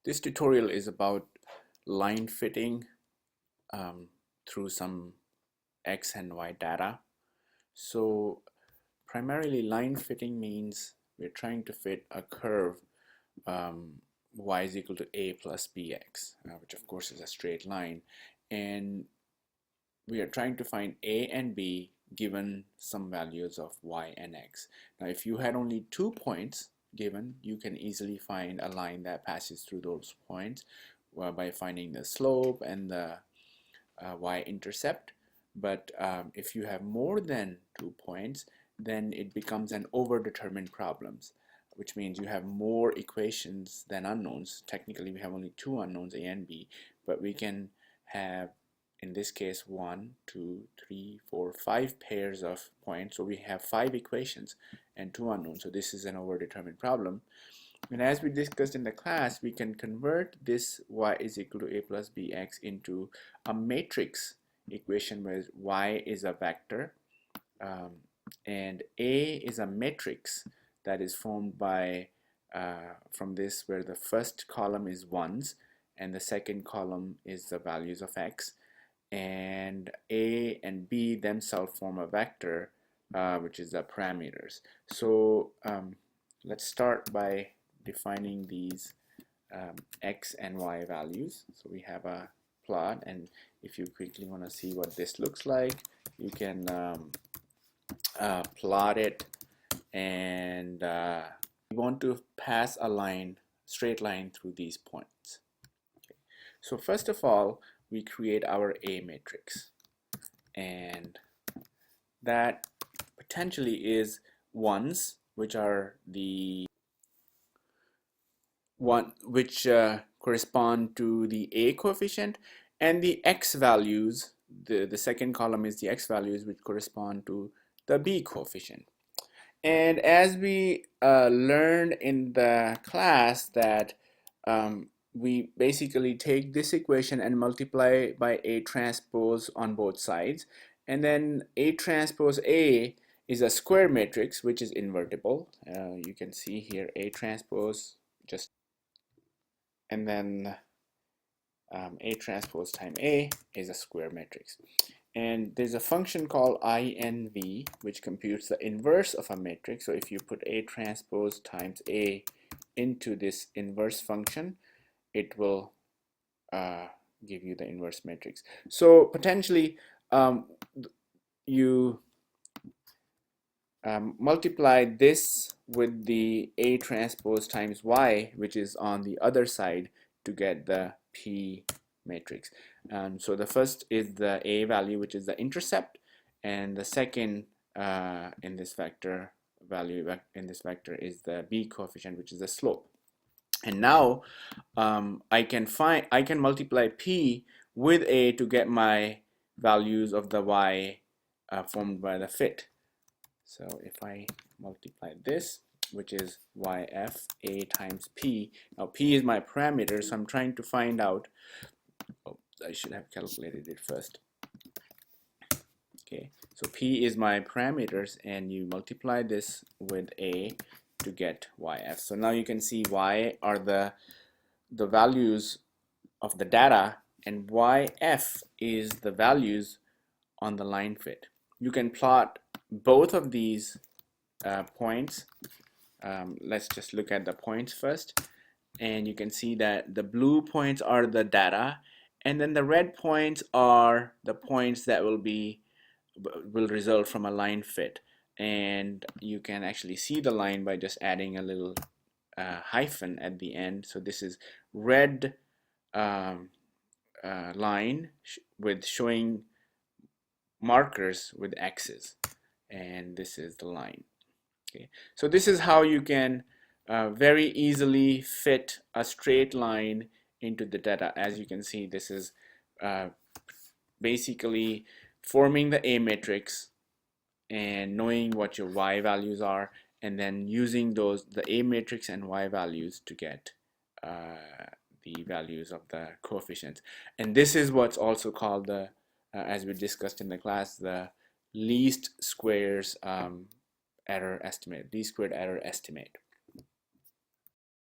This tutorial is about line fitting through some X and Y data. So primarily line fitting means we're trying to fit a curve y is equal to a plus bx, which of course is a straight line, and we are trying to find a and b given some values of y and x. Now if you had only 2 points given, you can easily find a line that passes through those points by finding the slope and the y-intercept. But if you have more than 2 points, then it becomes an overdetermined problem, which means you have more equations than unknowns. Technically we have only 2 unknowns, a and b, but we can have, in this case, 1, 2, 3, 4, 5 pairs of points. So we have 5 equations and 2 unknowns. So this is an overdetermined problem. And as we discussed in the class, we can convert this y is equal to a plus bx into a matrix equation where y is a vector and a is a matrix that is formed by from this, where the first column is ones and the second column is the values of x, and a and b themselves form a vector which is the parameters. So let's start by defining these x and y values. So we have a plot, and if you quickly want to see what this looks like, you can plot it, and we want to pass a line, straight line, through these points. Okay. So first of all, we create our A matrix, and that potentially is ones, which are the which correspond to the A coefficient, and the x values, the second column is the x values, which correspond to the B coefficient. And as we learned in the class that we basically take this equation and multiply by A transpose on both sides, and then A transpose A is a square matrix which is invertible. You can see here A transpose just, and then A transpose times A is a square matrix. And there's a function called INV which computes the inverse of a matrix. So if you put A transpose times A into this inverse function, it will give you the inverse matrix. So potentially you multiply this with the A transpose times Y, which is on the other side, to get the P matrix. So the first is the A value, which is the intercept, and the second in this vector value in this vector is the B coefficient, which is the slope. And now I can multiply P with A to get my values of the Y formed by the fit. So if I multiply this, which is yf A times P, now P is my parameter, so I'm trying to find out, oh, I should have calculated it first. Okay, so P is my parameters, and you multiply this with A to get yf. So now you can see y are the values of the data, and yf is the values on the line fit. You can plot both of these points. Let's just look at the points first, and you can see that the blue points are the data, and then the red points are the points that will result from a line fit. And you can actually see the line by just adding a little hyphen at the end. So this is red line with showing markers with x's, and this is the line. Okay, so this is how you can very easily fit a straight line into the data. As you can see, this is basically forming the A matrix and knowing what your Y values are, and then using the A matrix and Y values to get the values of the coefficients. And this is what's also called the as we discussed in the class, the least squares error estimate, least squared error estimate.